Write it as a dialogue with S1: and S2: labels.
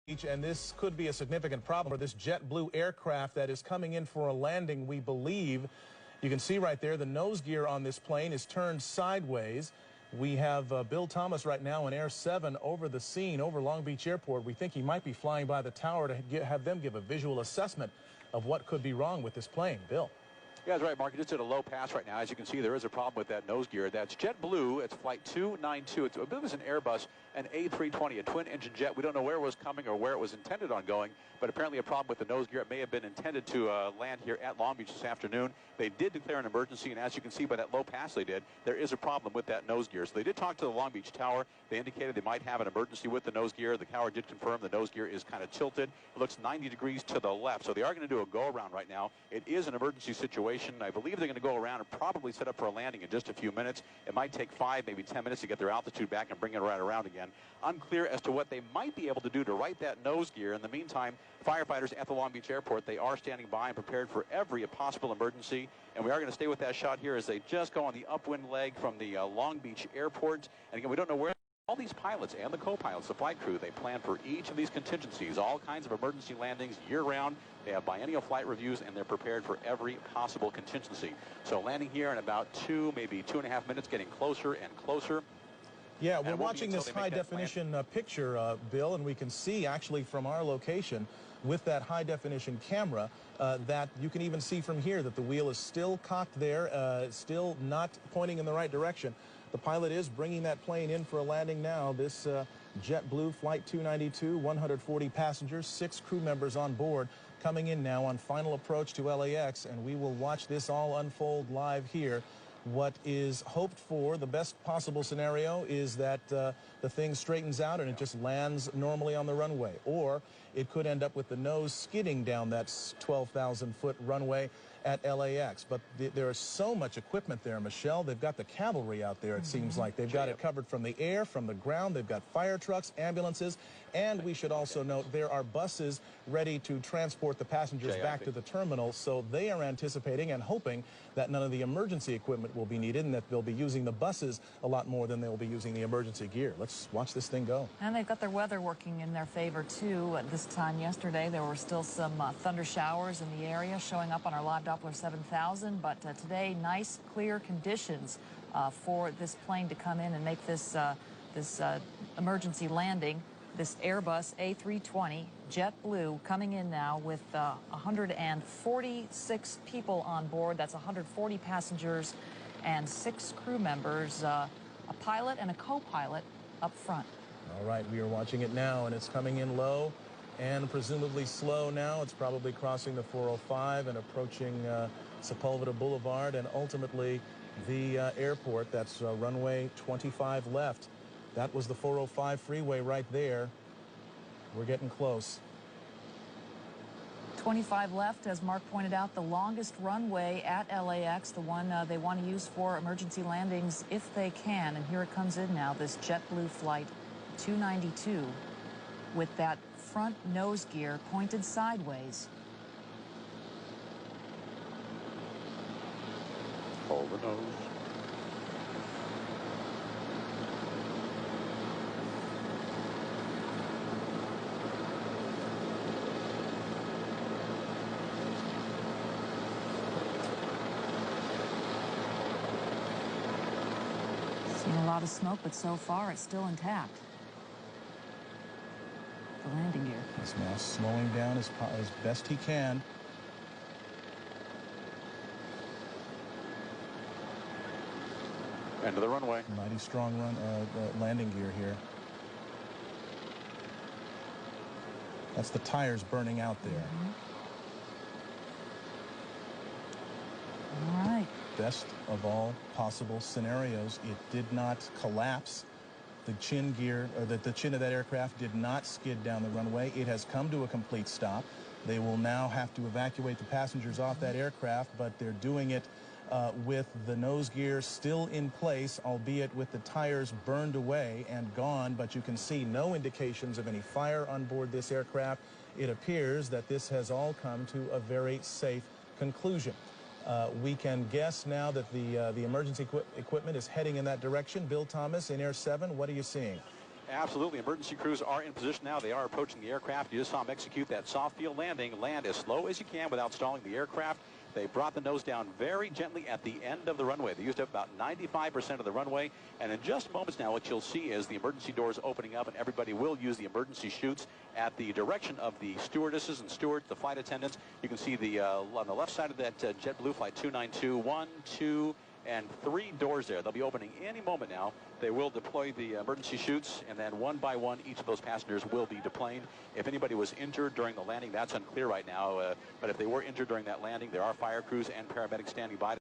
S1: And this could be a significant problem for this JetBlue aircraft that is coming in for a landing, we believe. You can see right there the nose gear on this plane is turned sideways. We have Bill Thomas right now in Air 7 over the scene, over Long Beach Airport. We think he might be flying by the tower to have them give a visual assessment of what could be wrong with this plane. Bill.
S2: Yeah, that's right, Mark. It's at a low pass right now. As you can see, there is a problem with that nose gear. That's JetBlue. It's flight 292. It's, I believe it's an Airbus, an A320, a twin-engine jet. We don't know where it was coming or where it was intended on going, but apparently a problem with the nose gear. It may have been intended to land here at Long Beach this afternoon. They did declare an emergency, and as you can see by that low pass they did, there is a problem with that nose gear. So they did talk to the Long Beach tower. They indicated they might have an emergency with the nose gear. The tower did confirm the nose gear is kind of tilted. It looks 90 degrees to the left, so they are going to do a go-around right now. It is an emergency situation. I believe they're going to go around and probably set up for a landing in just a few minutes. It might take 5, maybe 10 minutes to get their altitude back and bring it right around again. Unclear as to what they might be able to do to right that nose gear. In the meantime, firefighters at the Long Beach Airport, they are standing by and prepared for every possible emergency. And we are going to stay with that shot here as they just go on the upwind leg from the Long Beach Airport. And again, we don't know where all these pilots and the co-pilots, the flight crew, they plan for each of these contingencies, all kinds of emergency landings year-round. They have biennial flight reviews, and they're prepared for every possible contingency. So landing here in about 2, maybe 2.5 minutes, getting closer and closer.
S1: Yeah, we're watching this high-definition picture, Bill, and we can see actually from our location with that high-definition camera that you can even see from here that the wheel is still cocked there, still not pointing in the right direction. The pilot is bringing that plane in for a landing now. This JetBlue Flight 292, 140 passengers, 6 crew members on board, coming in now on final approach to LAX, and we will watch this all unfold live here. What is hoped for, the best possible scenario, is that the thing straightens out and it just lands normally on the runway. Or it could end up with the nose skidding down that 12,000-foot runway at LAX. But there is so much equipment there, Michelle. They've got the cavalry out there, it seems like. They've got it covered from the air, from the ground. They've got fire trucks, ambulances, and we should also note there are buses ready to transport the passengers back to the terminal. So they are anticipating and hoping that none of the emergency equipment will be needed and that they'll be using the buses a lot more than they'll be using the emergency gear. Let's watch this thing go.
S3: And they've got their weather working in their favor, too. At this time yesterday, there were still some thunder showers in the area showing up on our live Doppler 7000. But today, nice, clear conditions for this plane to come in and make this, emergency landing. This Airbus A320 JetBlue coming in now with 146 people on board. That's 140 passengers and 6 crew members, a pilot and a co-pilot up front.
S1: All right, we are watching it now, and it's coming in low and presumably slow now. It's probably crossing the 405 and approaching Sepulveda Boulevard and ultimately the airport. That's runway 25 left. That was the 405 freeway right there. We're getting close.
S3: 25 left, as Mark pointed out, the longest runway at LAX, the one they want to use for emergency landings if they can. And here it comes in now, this JetBlue Flight 292 with that front nose gear pointed sideways.
S2: Hold the nose.
S3: Seen a lot of smoke, but so far it's still intact. The landing gear.
S1: He's now slowing down as best he can.
S2: End of the runway.
S1: Mighty strong landing gear here. That's the tires burning out there.
S3: All right.
S1: Best of all possible scenarios, it did not collapse. The chin gear, or the chin of that aircraft did not skid down the runway. It has come to a complete stop. They will now have to evacuate the passengers off that aircraft, but they're doing it with the nose gear still in place, albeit with the tires burned away and gone. But you can see no indications of any fire on board this aircraft. It appears that this has all come to a very safe conclusion. We can guess now that the emergency equipment is heading in that direction. Bill Thomas in Air 7, what are you seeing?
S2: Absolutely. Emergency crews are in position now. They are approaching the aircraft. You just saw them execute that soft field landing. Land as slow as you can without stalling the aircraft. They brought the nose down very gently at the end of the runway. They used up about 95% of the runway. And in just moments now, what you'll see is the emergency doors opening up, and everybody will use the emergency chutes at the direction of the stewardesses and stewards, the flight attendants. You can see the on the left side of that JetBlue Flight 292, 1, 2, and 3 doors there. They'll be opening any moment now. They will deploy the emergency chutes, and then one by one, each of those passengers will be deplaned. If anybody was injured during the landing, that's unclear right now. But if they were injured during that landing, there are fire crews and paramedics standing by.